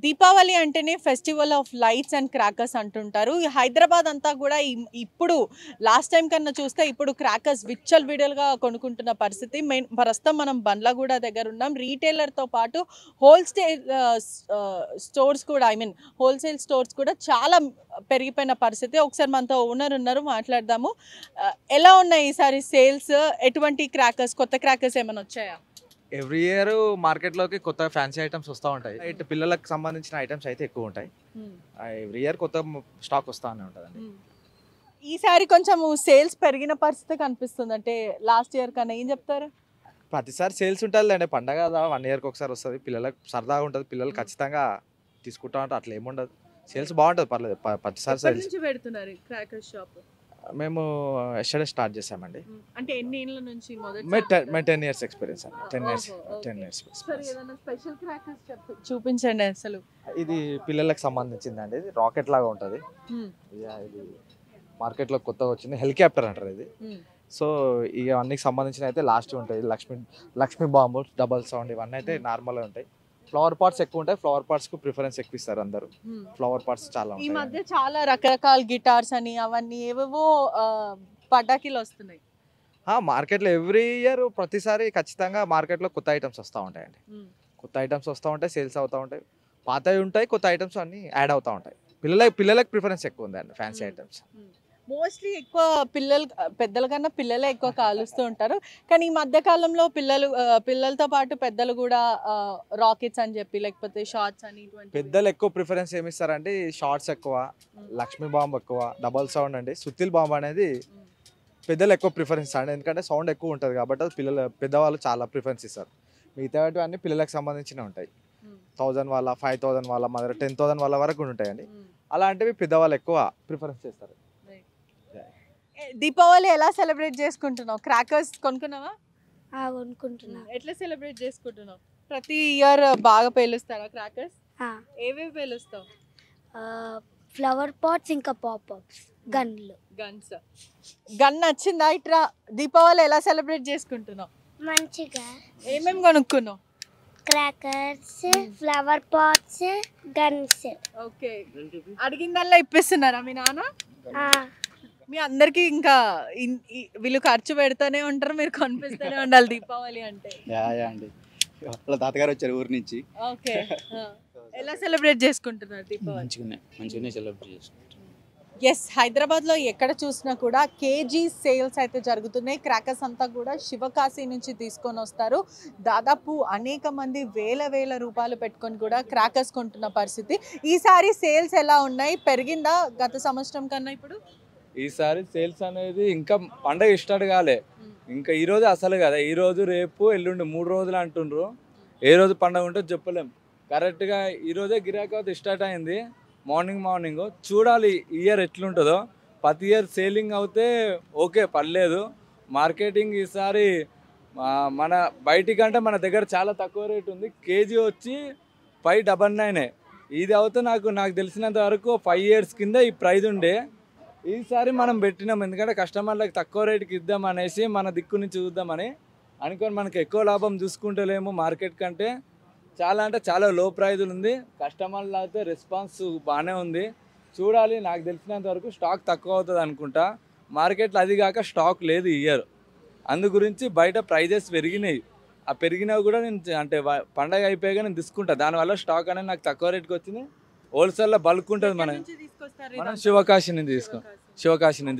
దీపావళి అంటేనే festival of lights and crackers అంటుంటారు. ఈ హైదరాబాద్ అంతా కూడా ఇప్పుడు లాస్ట్ టైం కన్నా చూస్తే ఇప్పుడు క్రాకర్స్ విచ్చలవిడిగా కొనుక్కుంటున్న పరిస్థితి. ప్రస్తుతం మనం బండ్లగూడ దగ్గర ఉన్నాం. రీటైలర్‌తో పాటు హోల్‌సేల్ స్టోర్స్ కూడా హోల్‌సేల్ స్టోర్స్ కూడా చాలా పెరిగిపోయిన పరిస్థితి. ఒకసారి మనతో ఓనర్ ఉన్నారు, మాట్లాడదాము. ఎలా ఉన్నాయి ఈసారి సేల్స్? ఎటువంటి క్రాకర్స్, కొత్త క్రాకర్స్ ఏమైనా వచ్చాయా? ఎవ్రీ ఇయర్ మార్కెట్లోకి కొత్త ఫ్యాన్సీ ఐటమ్స్ వస్తూ ఉంటాయి. ఇటు పిల్లలకు సంబంధించిన ఐటమ్స్ అయితే ఎక్కువ ఉంటాయి. ఎవ్రీ ఇయర్ కొత్త స్టాక్ వస్తూనే ఉంటుందండి. ఈసారి కొంచెం సేల్స్ పెరిగిన పరిస్థితి కనిపిస్తుంది. అంటే లాస్ట్ ఇయర్ కన్నా ఏం చెప్తారు? ప్రతిసారి సేల్స్ ఉంటుంది అండి. పండగ 1 ఇయర్కి ఒకసారి వస్తుంది. పిల్లలకు సరదాగా ఉంటుంది. పిల్లలు ఖచ్చితంగా తీసుకుంటా ఉంటారు. అట్లా ఏముండదు. సేల్స్ బాగుంటుంది, పర్లేదు. ప్రతిసారి సేల్స్ పెడుతున్నారు క్రాకర్ షాప్. మేము ఎస్టర్డే స్టార్ట్ చేసామండి. అంటే ఎన్ని ఏళ్ళ నుంచి మేము 10 ఇయర్స్ ఎక్స్పీరియన్స్ అండి. 10 ఇయర్స్ స్పెషల్ క్రాకర్స్ చూపించండి అసలు. ఇది పిల్లలకు సంబంధించిందండి. ఇది రాకెట్ లాగా ఉంటుంది. ఇది మార్కెట్లో కొత్తగా వచ్చింది. హెలికాప్టర్ అంటారు ఇది. సో ఇక అన్నికి సంబంధించిన అయితే లాస్ట్ ఉంటాయి. లక్ష్మీ బాంబు, డబల్ సౌండ్, ఇవన్నీ అయితే నార్మల్గా ఉంటాయి. ఫ్లవర్ పార్ట్స్ ఎక్కువ ఉంటాయి. ఫ్లవర్ పార్ట్స్ కు ప్రిఫరెన్స్ ఎక్కువ ఇస్తారు అందరూ. ఫ్లవర్ పార్ట్స్ చాలా ఈ మధ్య చాలా రకరకాల గిటార్స్ అని అవన్నీ ఏవేవో పటాకీలు వస్తున్నాయి. మార్కెట్లో ఎవ్రీ ఇయర్ ప్రతిసారి ఖచ్చితంగా మార్కెట్లో కొత్త ఐటమ్స్ వస్తూ ఉంటాయండి. కొత్త ఐటమ్స్ వస్తూ ఉంటాయి, సేల్స్ అవుతూ ఉంటాయి. పాతవి ఉంటాయి, కొత్త ఐటమ్స్ అన్నీ యాడ్ అవుతూ ఉంటాయి. పిల్లలకు ప్రిఫరెన్స్ ఎక్కువ ఉందండి ఫ్యాన్సీ ఐటమ్స్. మోస్ట్లీ ఎక్కువ పెద్దల కన్నా పిల్లలే ఎక్కువ కాలుస్తూ ఉంటారు. కానీ ఈ మధ్య కాలంలో పిల్లలతో పాటు పెద్దలు కూడా రాకెట్స్ అని చెప్పి, లేకపోతే షార్ట్స్ అని, పెద్దలు ఎక్కువ ప్రిఫరెన్స్ ఏమిస్తారంటే షార్ట్స్ ఎక్కువ, లక్ష్మీ బాంబు ఎక్కువ, డబల్ సౌండ్ అండి. సుత్తిల్ బాంబు అనేది పెద్దలు ఎక్కువ ప్రిఫరెన్స్ ఇస్తారు. ఎందుకంటే సౌండ్ ఎక్కువ ఉంటుంది కాబట్టి అది పెద్దవాళ్ళు చాలా ప్రిఫరెన్స్ ఇస్తారు. మిగతావి అన్ని పిల్లలకు సంబంధించినవి ఉంటాయి. 1000 వాళ్ళ, 5000 వాళ్ళ, మా దగ్గర 10,000 వాళ్ళ వరకు ఉంటాయండి. అలాంటివి పెద్దవాళ్ళు ఎక్కువ ప్రిఫరెన్స్ చేస్తారు. దీపావళి ఎలా సెలబ్రేట్ చేసుకుంటున్నావు? క్రాకర్స్ కొనుక్కున్నావా? కొనుక్కుంటున్నా. ఎట్లా సెలబ్రేట్ చేసుకుంటున్నావు? ప్రతి ఇయర్ బాగా పేలుస్తారా క్రాకర్స్? ఏవేవి పేలుస్తావు? ఫ్లవర్ పాట్స్, ఇంకా పాప్అప్స్, గన్స్. గన్ నచ్చిందా? ఇట్లా దీపావళి ఎలా సెలబ్రేట్ చేసుకుంటున్నావు? మంచిగా. ఏమేమి కొనుక్కున్నావు? Crackers, flower pots, guns. Okay, అడిగిందల్లా ఇప్పిస్తున్నారా మీ నాన్న? మీ అందరికి ఇంకా వీళ్ళు ఖర్చు పెడతానే ఉంటారు, మీరు కొనిపిస్తూనే ఉండాలి దీపావళి అంటే. అండి, వాళ్ళ తాతగారు వచ్చారు ఊరి నుంచి. ఓకే, ఎలా సెలబ్రేట్ చేసుకుంటున్నారు దీపావళి? మంచిగానే సెలబ్రేట్ చేసుకుంటున్నారు. ఎస్, హైదరాబాద్లో ఎక్కడ చూసినా కూడా కేజీ సేల్స్ అయితే జరుగుతున్నాయి. క్రాకర్స్ అంతా కూడా శివకాశి నుంచి తీసుకొని వస్తారు. దాదాపు అనేక మంది వేల రూపాయలు పెట్టుకొని కూడా క్రాకర్స్ కొంటున్న పరిస్థితి. ఈసారి సేల్స్ ఎలా ఉన్నాయి? పెరిగిందా గత సంవత్సరం కన్నా ఇప్పుడు? ఈసారి సేల్స్ అనేది ఇంకా పండగ స్టార్ట్ కాలే. ఇంకా ఈరోజు అసలు కదా, ఈరోజు రేపు ఎల్లుండి 3 రోజులు అంటుండ్రు. ఏ రోజు పండగ ఉంటుందో చెప్పలేం. కరెక్ట్గా ఈరోజే గిరాకీ స్టార్ట్ అయింది. మార్నింగ్ చూడాలి ఈ ఇయర్ ఎట్లుంటుందో. ప్రతి ఇయర్ సేలింగ్ అవుతే ఓకే, పర్లేదు. మార్కెటింగ్ ఈసారి మన బయటికంటే మన దగ్గర చాలా తక్కువ రేట్ ఉంది. కేజీ వచ్చి 599. ఇది అవుతే నాకు తెలిసినంత వరకు 5 years కింద ఈ ప్రైజ్ ఉండే. ఈసారి మనం పెట్టినాం, ఎందుకంటే కస్టమర్లకు తక్కువ రేటుకి ఇద్దామనేసి, మన దిక్కు నుంచి చూద్దామని అనుకొని మనకు ఎక్కువ లాభం చూసుకుంటలేము. మార్కెట్ కంటే చాలా లో ప్రైజులు ఉంది. కస్టమర్లు అయితే రెస్పాన్స్ బాగానే ఉంది. చూడాలి, నాకు తెలిసినంత వరకు స్టాక్ తక్కువ అవుతుంది అనుకుంటా మార్కెట్లో. అది కాక స్టాక్ లేదు ఈ ఇయర్. అందు గురించి బయట ప్రైజెస్ పెరిగినాయి. ఆ పెరిగినవి కూడా నేను అంటే పండగ అయిపోయాక నేను తీసుకుంటా. దానివల్ల స్టాక్ అనేది నాకు తక్కువ రేటుకి వచ్చింది. హోల్సేల్లో బల్క్ ఉంటుంది. మనం శివకాశి నుంచి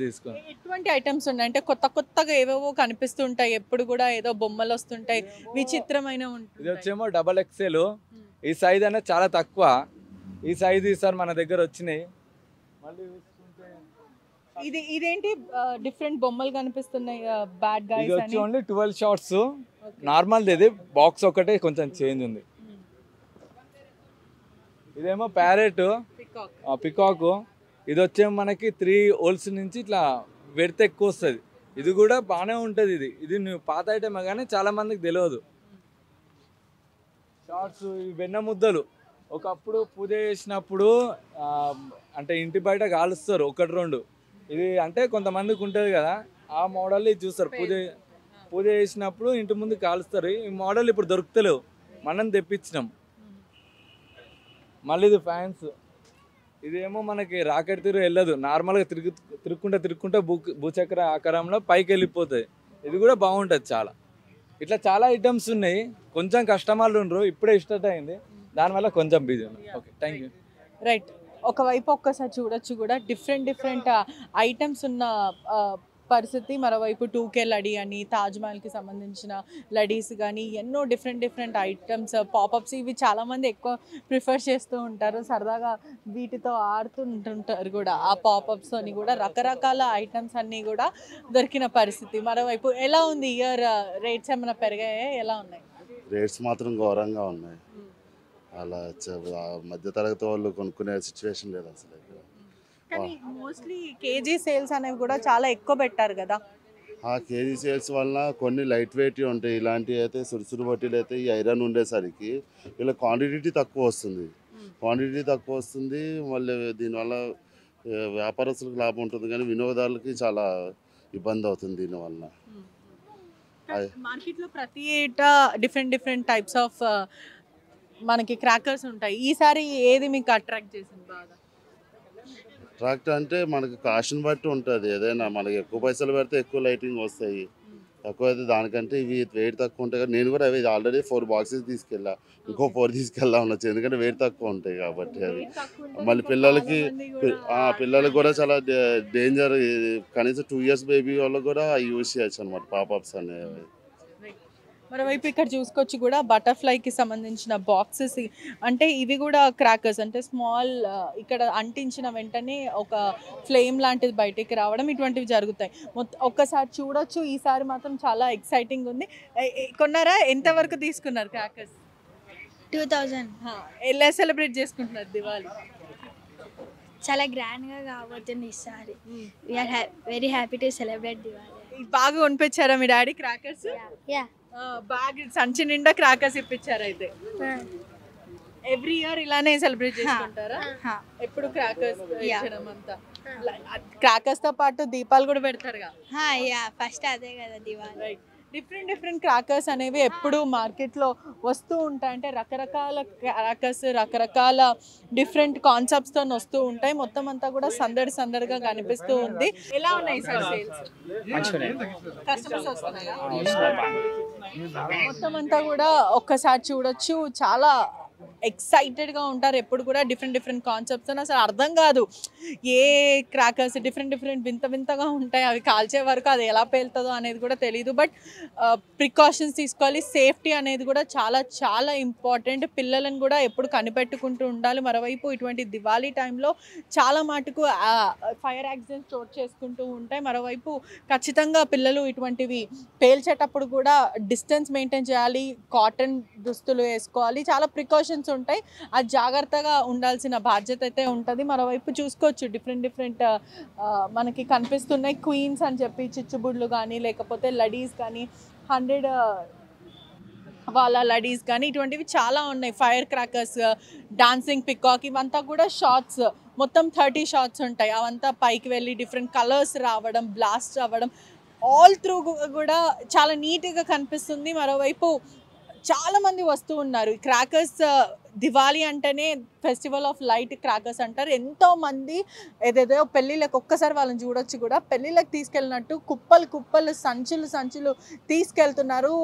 తీసుకో. ఎటువంటి ఐటమ్స్ ఉన్నాయి అంటే కొత్తగా ఏవేవో కనిపిస్తుంటాయి. ఎప్పుడు కూడా ఏదో బొమ్మలు వస్తుంటాయి, విచిత్రమైన ఉంటుంది. ఇది వచ్చేమో XXL. ఈ సైజ్ అనేది చాలా తక్కువ. ఈ సైజ్ ఈసారి మన దగ్గర వచ్చినాయి. మళ్ళీ ఇదేంటి డిఫరెంట్ బొమ్మలు కనిపిస్తున్నాయి? బ్యాడ్ గైస్ ఇది వచ్చి ఓన్లీ 12 షార్ట్స్. నార్మల్ ఇది బాక్స్ ఒకటే కొంచెం చేంజ్ ఉంది. ఇదేమో ప్యారెట్, పికాక్. ఇది వచ్చేమో మనకి 3 holes నుంచి ఇట్లా పెడితే ఎక్కువ వస్తుంది. ఇది కూడా బాగానే ఉంటుంది. ఇది నువ్వు పాత ఐటమే కానీ చాలా మందికి తెలియదు. షార్ట్స్, వెన్న ముద్దలు ఒకప్పుడు పూజ చేసినప్పుడు అంటే ఇంటి బయట కాలుస్తారు 1-2. ఇది అంటే కొంతమందికి ఉంటుంది కదా, ఆ మోడల్ ఇది చూస్తారు. పూజ చేసినప్పుడు ఇంటి ముందు కాలుస్తారు. ఈ మోడల్ ఇప్పుడు దొరుకుతలేవు, మనం తెప్పించినాం. మళ్ళీ ఇది ఫ్యాన్స్, ఇదేమో మనకి రాకెట్ తీరు వెళ్ళదు, నార్మల్గా తిరుక్కుంటే భూచక్ర ఆకారంలో పైకి వెళ్ళిపోతుంది. ఇది కూడా బాగుంటుంది చాలా. ఇట్లా చాలా ఐటమ్స్ ఉన్నాయి. కొంచెం కస్టమర్లు ఉండరు, ఇప్పుడే స్టార్ట్ అయింది, దానివల్ల కొంచెం బిజీ ఉంది. Okay, thank you. రైట్, ఒకవైపు ఒక్కసారి చూడొచ్చు కూడా డిఫరెంట్ ఐటమ్స్ ఉన్న పరిస్థితి. మరోవైపు 2K లడీ అని, తాజ్మహల్కి సంబంధించిన లడీస్ కానీ ఎన్నో డిఫరెంట్ ఐటమ్స్, పాపప్స్, ఇవి చాలామంది ఎక్కువ ప్రిఫర్ చేస్తూ ఉంటారు, సరదాగా వీటితో ఆడుతుంటుంటారు కూడా. ఆ పాపప్స్ అని కూడా రకరకాల ఐటమ్స్ అన్నీ కూడా దొరికిన పరిస్థితి. మరోవైపు ఎలా ఉంది ఇయర్? రేట్స్ ఏమైనా పెరిగాయా? ఎలా ఉన్నాయి రేట్స్? మాత్రం ఘోరంగా ఉన్నాయి. అలా మధ్యతరగతి వాళ్ళు కొనుక్కునే సిచ్యువేషన్ లేదు అసలు. కానీ మోస్ట్లీ కేజీ సేల్స్ అనేవి కూడా చాలా ఎక్కువ పెట్టారు కదా. ఆ కేజీ సేల్స్ వలన కొన్ని లైట్ వెయిట్ ఉంటాయి. ఇలాంటివి అయితే సురుసురు బట్టీలు అయితే ఈ ఐరన్ ఉండేసరికి వీళ్ళ క్వాంటిటీ తక్కువ వస్తుంది. మళ్ళీ దీనివల్ల వ్యాపారస్తులకు లాభం ఉంటుంది, కానీ వినియోగదారులకి చాలా ఇబ్బంది అవుతుంది దీనివల్ల. మార్కెట్లో ప్రతి ఏటా డిఫరెంట్ టైప్స్ ఆఫ్ మనకి క్రాకర్స్ ఉంటాయి. ఈసారి ఏది మీకు అట్రాక్ట్ చేసింది బాగా? అట్రాక్ట్ అంటే మనకి కాస్ట్ని బట్టి ఉంటుంది. ఏదైనా మనకి ఎక్కువ పైసలు పెడితే ఎక్కువ లైటింగ్ వస్తాయి, తక్కువ అయితే దానికంటే ఇవి వెయిట్ తక్కువ ఉంటాయి. కానీ నేను కూడా అవి ఆల్రెడీ 4 బాక్సెస్ తీసుకెళ్ళా, ఇంకో 4 తీసుకెళ్దాం అనొచ్చు, ఎందుకంటే వెయిట్ తక్కువ ఉంటాయి కాబట్టి. అవి మళ్ళీ పిల్లలకి కూడా చాలా డేంజర్. కనీసం 2 years బేబీ వాళ్ళకి కూడా యూజ్ చేయొచ్చు అనమాట పాపప్స్ అనేవి. మరోవైపు ఇక్కడ చూసుకోవచ్చు కూడా బటర్ఫ్లైకి సంబంధించిన బాక్సెస్, అంటే ఇవి కూడా క్రాకర్స్, అంటే స్మాల్, ఇక్కడ అంటించిన వెంటనే ఒక ఫ్లేమ్ లాంటిది బయటికి రావడం, ఇటువంటివి జరుగుతాయి. ఒక్కసారి చూడొచ్చు. ఈసారి మాత్రం చాలా ఎక్సైటింగ్ ఉంది. కొన్నారా? ఎంతవరకు తీసుకున్నారు క్రాకర్స్? 2000. ఎలా సెలబ్రేట్ చేసుకుంటున్నారు దివాళీ? చాలా గ్రాండ్గా కాబోతుంది ఈసారి. We are very happy to celebrate Diwali. బాగా కొనిపించారా మీ డాడీ క్రాకర్స్? యా, బాగా సంచి నిండా క్రాకర్స్ ఇప్పించారు. అయితే ఎవ్రీ ఇయర్ ఇలానే సెలబ్రేట్ చేసుకుంటారా? ఎప్పుడు క్రాకర్స్ ఇచ్చడం అంతా? క్రాకర్స్ తో పాటు దీపాలు కూడా పెడతారుగా? యా, ఫస్ట్ అదే కదా దివాళీ. డిఫరెంట్ క్రాకర్స్ అనేవి ఎప్పుడు మార్కెట్లో వస్తూ ఉంటాయి. అంటే రకరకాల క్రాకర్స్, రకరకాల డిఫరెంట్ కాన్సెప్ట్స్తో వస్తూ ఉంటాయి. మొత్తం అంతా కూడా సందడిగా కనిపిస్తూ ఉంది. ఎలా ఉన్నాయి సార్ సేల్స్? కస్టమర్స్ వస్తున్నారా? మొత్తం అంతా కూడా ఒక్కసారి చూడొచ్చు. చాలా ఎక్సైటెడ్గా ఉంటారు ఎప్పుడు కూడా. డిఫరెంట్ కాన్సెప్ట్స్ అసలు అర్థం కాదు. ఏ క్రాకర్స్ డిఫరెంట్ వింతగా ఉంటాయి. అవి కాల్చే వరకు అది ఎలా పేలుతుందో అనేది కూడా తెలియదు. బట్ ప్రికాషన్స్ తీసుకోవాలి. సేఫ్టీ అనేది కూడా చాలా ఇంపార్టెంట్. పిల్లలను కూడా ఎప్పుడు కనిపెట్టుకుంటూ ఉండాలి. మరోవైపు ఇటువంటి దివాళీ టైంలో చాలా మటుకు ఫైర్ యాక్సిడెంట్స్ చోటు చేసుకుంటూ ఉంటాయి. మరోవైపు ఖచ్చితంగా పిల్లలు ఇటువంటివి పేల్చేటప్పుడు కూడా డిస్టెన్స్ మెయింటైన్ చేయాలి. కాటన్ దుస్తులు వేసుకోవాలి. చాలా ప్రికాషన్స్ ఉంటాయి. అది జాగ్రత్తగా ఉండాల్సిన బాధ్యత అయితే ఉంటుంది. మరోవైపు చూసుకోవచ్చు డిఫరెంట్ మనకి కనిపిస్తున్నాయి. క్వీన్స్ అని చెప్పి చిచ్చుబుడ్లు కానీ, లేకపోతే లడీస్ కానీ, 100 వాళ్ళ లడీస్ కానీ, ఇటువంటివి చాలా ఉన్నాయి. ఫైర్ క్రాకర్స్, డాన్సింగ్ పికాక్, ఇవంతా కూడా షార్ట్స్, మొత్తం 30 షార్ట్స్ ఉంటాయి. అవంతా పైకి వెళ్ళి డిఫరెంట్ కలర్స్ రావడం, బ్లాస్ట్ అవ్వడం, ఆల్ త్రూ కూడా చాలా నీట్గా కనిపిస్తుంది. మరోవైపు చాలామంది వస్తూ ఉన్నారు. క్రాకర్స్ దివాళీ అంటేనే ఫెస్టివల్ ఆఫ్ లైట్ క్రాకర్స్ అంటారు. ఎంతోమంది ఏదేదో పెళ్ళిళ్ళకి ఒక్కసారి వాళ్ళని చూడొచ్చు కూడా. పెళ్ళిళ్ళకి తీసుకెళ్ళినట్టు కుప్పలు సంచులు తీసుకెళ్తున్నారు.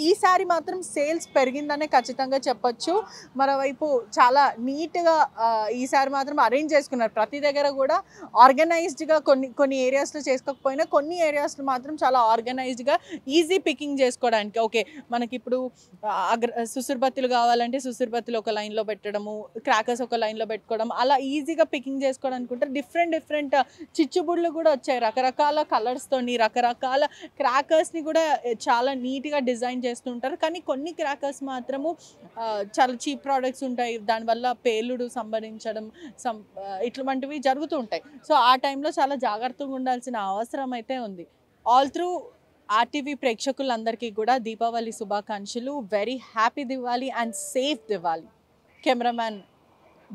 ఈసారి మాత్రం సేల్స్ పెరిగిందనే ఖచ్చితంగా చెప్పొచ్చు. మరోవైపు చాలా నీట్గా ఈసారి మాత్రం అరేంజ్ చేసుకున్నారు. ప్రతి దగ్గర కూడా ఆర్గనైజ్డ్గా కొన్ని ఏరియాస్లో చేసుకోకపోయినా కొన్ని ఏరియాస్లో మాత్రం చాలా ఆర్గనైజ్డ్గా ఈజీ పికింగ్ చేసుకోవడానికి. ఓకే, మనకి ఇప్పుడు సుసుర్బత్తులు కావాలంటే సుసుర్బత్తులు ఒక లైన్లో పెట్టడము, క్రాకర్స్ ఒక లైన్లో పెట్టుకోవడం, అలా ఈజీగా పికింగ్ చేసుకోవడానికి ఉంటారు. డిఫరెంట్ చిచ్చుబుడ్లు కూడా వచ్చాయి. రకరకాల కలర్స్తోని రకరకాల క్రాకర్స్ని కూడా చాలా నీట్గా డిజైన్ చేస్తుంటారు. కానీ కొన్ని క్రాకర్స్ మాత్రము చాలా చీప్ ప్రోడక్ట్స్ ఉంటాయి. దానివల్ల పేలుడు సంభరించడం ఇటువంటివి జరుగుతూ ఉంటాయి. సో ఆ టైంలో చాలా జాగ్రత్తగా ఉండాల్సిన అవసరం అయితే ఉంది. ఆల్ త్రూ ఆర్టీవీ ప్రేక్షకులందరికీ కూడా దీపావళి శుభాకాంక్షలు. Very happy Diwali and safe Diwali. Cameraman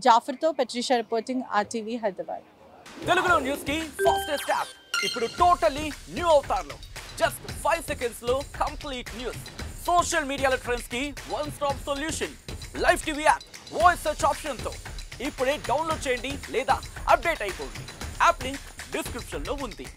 జాఫర్తో పెట్రిషా రిపోర్టింగ్, ఆర్టీవీ హైదరాబాద్. తెలుగులో న్యూస్ కి ఫాస్టెస్ట్ యాప్ ఇప్పుడు టోటల్లీ న్యూ అవతార్లో. జస్ట్ 5 seconds లో కంప్లీట్ న్యూస్, సోషల్ మీడియాలో ట్రెండ్స్ కి one stop solution, live TV app voice search ఆప్షన్తో ఇప్పుడే డౌన్లోడ్ చేయండి లేదా అప్డేట్ అయిపోండి. యాప్ లింక్ డిస్క్రిప్షన్లో ఉంది.